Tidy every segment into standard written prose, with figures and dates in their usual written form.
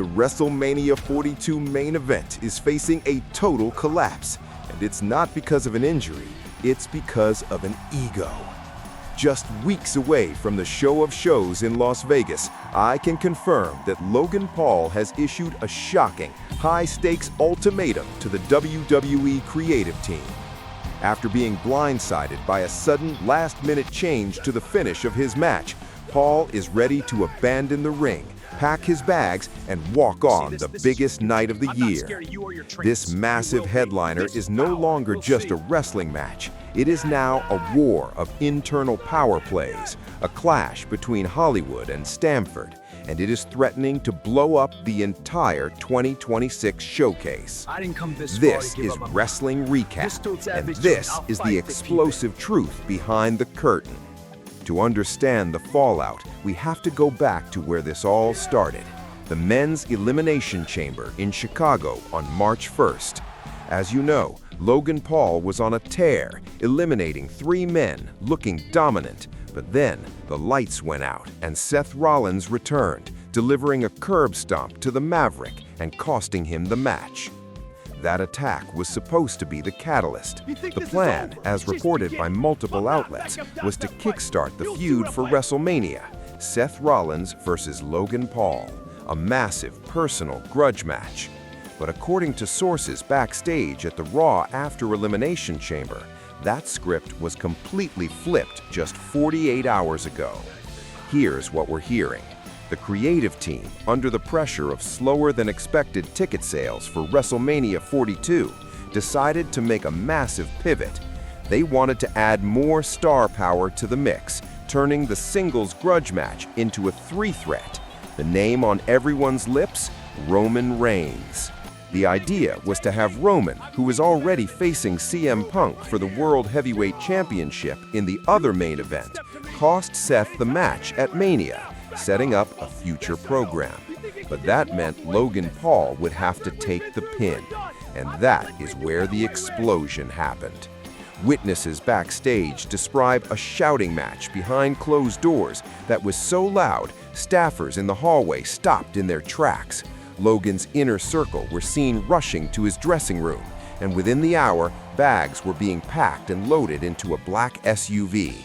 The WrestleMania 42 main event is facing a total collapse, and it's not because of an injury, it's because of an ego. Just weeks away from the show of shows in Las Vegas, I can confirm that Logan Paul has issued a shocking, high-stakes ultimatum to the WWE creative team. After being blindsided by a sudden last-minute change to the finish of his match, Paul is ready to abandon the ring, pack his bags, and walk on the biggest night of the year. This massive headliner is no longer just a wrestling match. It is now a war of internal power plays, a clash between Hollywood and Stamford, and it is threatening to blow up the entire 2026 showcase. This is Wrestling Recap, and this is the explosive truth behind the curtain. To understand the fallout, we have to go back to where this all started, the Men's Elimination Chamber in Chicago on March 1st. As you know, Logan Paul was on a tear, eliminating 3 men, looking dominant. But then, the lights went out and Seth Rollins returned, delivering a curb stomp to the Maverick and costing him the match. That attack was supposed to be the catalyst. The plan, as reported by multiple outlets, was to kickstart the feud for WrestleMania, Seth Rollins versus Logan Paul, a massive personal grudge match. But according to sources backstage at the Raw After Elimination Chamber, that script was completely flipped just 48 hours ago. Here's what we're hearing. The creative team, under the pressure of slower-than-expected ticket sales for WrestleMania 42, decided to make a massive pivot. They wanted to add more star power to the mix, turning the singles grudge match into a 3-threat. The name on everyone's lips? Roman Reigns. The idea was to have Roman, who was already facing CM Punk for the World Heavyweight Championship in the other main event, cost Seth the match at Mania, setting up a future program. But that meant Logan Paul would have to take the pin, and that is where the explosion happened. Witnesses backstage describe a shouting match behind closed doors that was so loud, staffers in the hallway stopped in their tracks. Logan's inner circle were seen rushing to his dressing room, and within the hour, bags were being packed and loaded into a black SUV.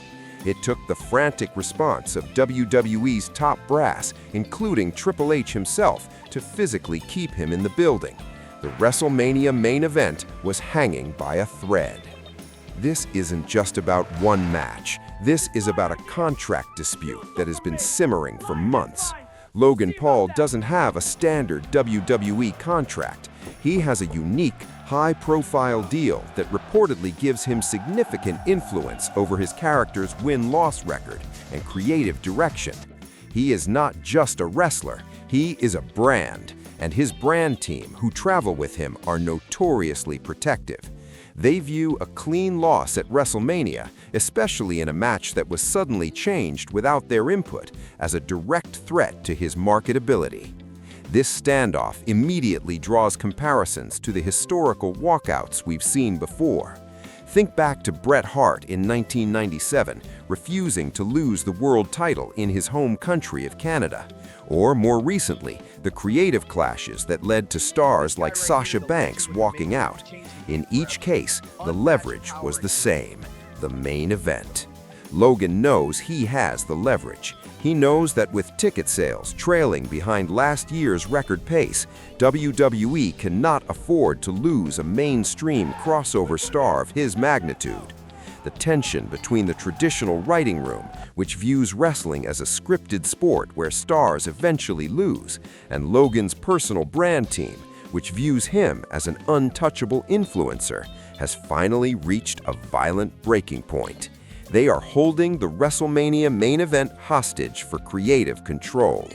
It took the frantic response of WWE's top brass, including Triple H himself, to physically keep him in the building. The WrestleMania main event was hanging by a thread. This isn't just about one match. This is about a contract dispute that has been simmering for months. Logan Paul doesn't have a standard WWE contract. He has a unique, high-profile deal that reportedly gives him significant influence over his character's win-loss record and creative direction. He is not just a wrestler, he is a brand, and his brand team who travel with him are notoriously protective. They view a clean loss at WrestleMania, especially in a match that was suddenly changed without their input, as a direct threat to his marketability. This standoff immediately draws comparisons to the historical walkouts we've seen before. Think back to Bret Hart in 1997, refusing to lose the world title in his home country of Canada. Or more recently, the creative clashes that led to stars like Sasha Banks walking out. In each case, the leverage was the same, the main event. Logan knows he has the leverage. He knows that with ticket sales trailing behind last year's record pace, WWE cannot afford to lose a mainstream crossover star of his magnitude. The tension between the traditional writing room, which views wrestling as a scripted sport where stars eventually lose, and Logan's personal brand team, which views him as an untouchable influencer, has finally reached a violent breaking point. They are holding the WrestleMania main event hostage for creative control.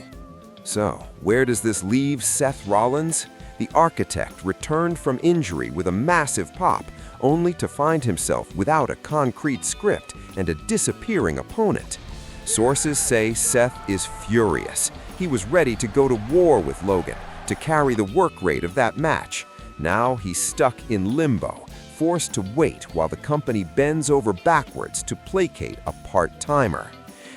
So, where does this leave Seth Rollins? The architect returned from injury with a massive pop, only to find himself without a concrete script and a disappearing opponent. Sources say Seth is furious. He was ready to go to war with Logan, to carry the work rate of that match. Now he's stuck in limbo, forced to wait while the company bends over backwards to placate a part-timer.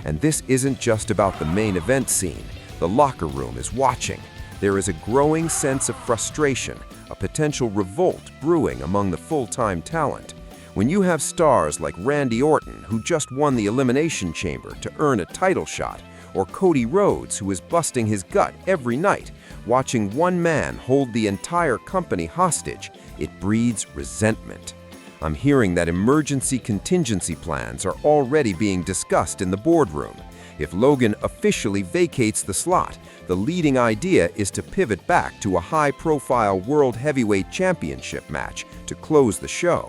And this isn't just about the main event scene. The locker room is watching. there is a growing sense of frustration, a potential revolt brewing among the full-time talent. When you have stars like Randy Orton, who just won the Elimination Chamber to earn a title shot, or Cody Rhodes, who is busting his gut every night, watching one man hold the entire company hostage, it breeds resentment. I'm hearing that emergency contingency plans are already being discussed in the boardroom. If Logan officially vacates the slot, the leading idea is to pivot back to a high-profile World Heavyweight Championship match to close the show.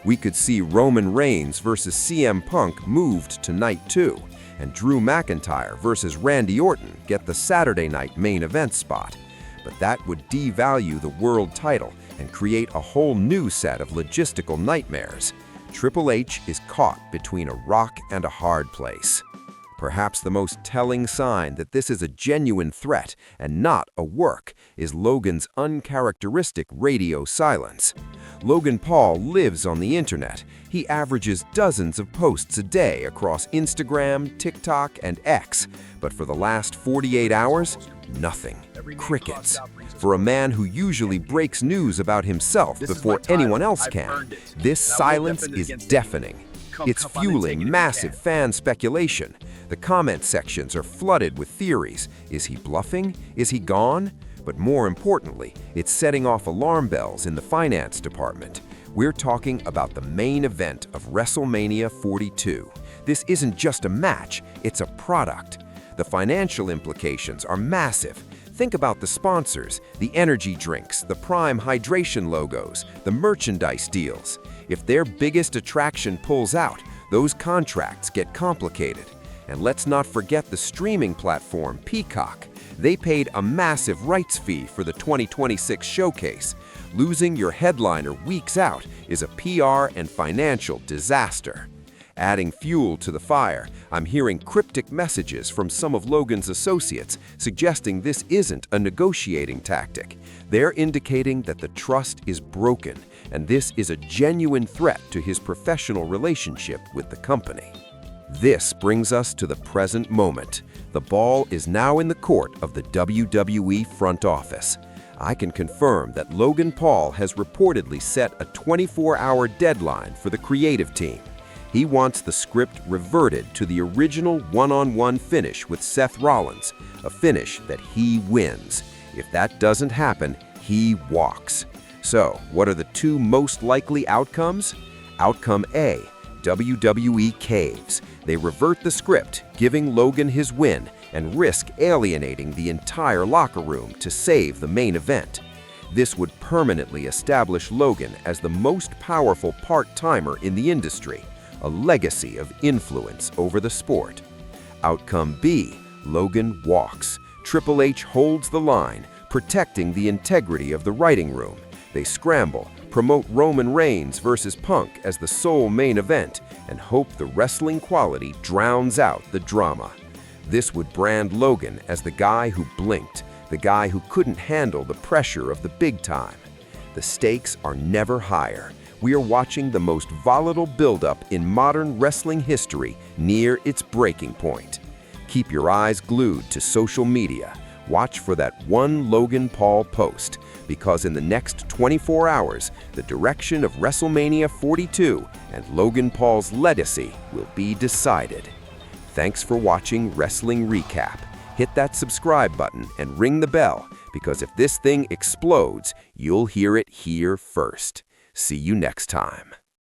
We could see Roman Reigns versus CM Punk moved to Night 2, and Drew McIntyre versus Randy Orton get the Saturday night main event spot. But that would devalue the world title and create a whole new set of logistical nightmares. Triple H is caught between a rock and a hard place. Perhaps the most telling sign that this is a genuine threat and not a work is Logan's uncharacteristic radio silence. Logan Paul lives on the internet. He averages dozens of posts a day across Instagram, TikTok, and X. But for the last 48 hours, nothing. Crickets. For a man who usually breaks news about himself before anyone else can, this silence is deafening. It's fueling massive fan speculation. The comment sections are flooded with theories. Is he bluffing? Is he gone? But more importantly, it's setting off alarm bells in the finance department. We're talking about the main event of WrestleMania 42. This isn't just a match, it's a product. The financial implications are massive. Think about the sponsors, the energy drinks, the Prime hydration logos, the merchandise deals. If their biggest attraction pulls out, those contracts get complicated. And let's not forget the streaming platform Peacock. They paid a massive rights fee for the 2026 showcase. Losing your headliner weeks out is a PR and financial disaster. Adding fuel to the fire, I'm hearing cryptic messages from some of Logan's associates suggesting this isn't a negotiating tactic. They're indicating that the trust is broken, and this is a genuine threat to his professional relationship with the company. This brings us to the present moment. The ball is now in the court of the WWE front office. I can confirm that Logan Paul has reportedly set a 24-hour deadline for the creative team. He wants the script reverted to the original one-on-one finish with Seth Rollins, a finish that he wins. If that doesn't happen, he walks. So, what are the two most likely outcomes? Outcome A, WWE caves. They revert the script, giving Logan his win, and risk alienating the entire locker room to save the main event. This would permanently establish Logan as the most powerful part-timer in the industry, a legacy of influence over the sport. Outcome B, Logan walks. Triple H holds the line, protecting the integrity of the writing room. They scramble, promote Roman Reigns versus Punk as the sole main event, and hope the wrestling quality drowns out the drama. This would brand Logan as the guy who blinked, the guy who couldn't handle the pressure of the big time. The stakes are never higher. We are watching the most volatile buildup in modern wrestling history near its breaking point. Keep your eyes glued to social media. Watch for that one Logan Paul post, because in the next 24 hours, the direction of WrestleMania 42 and Logan Paul's legacy will be decided. Thanks for watching Wrestling Recap. Hit that subscribe button and ring the bell, because if this thing explodes, you'll hear it here first. See you next time.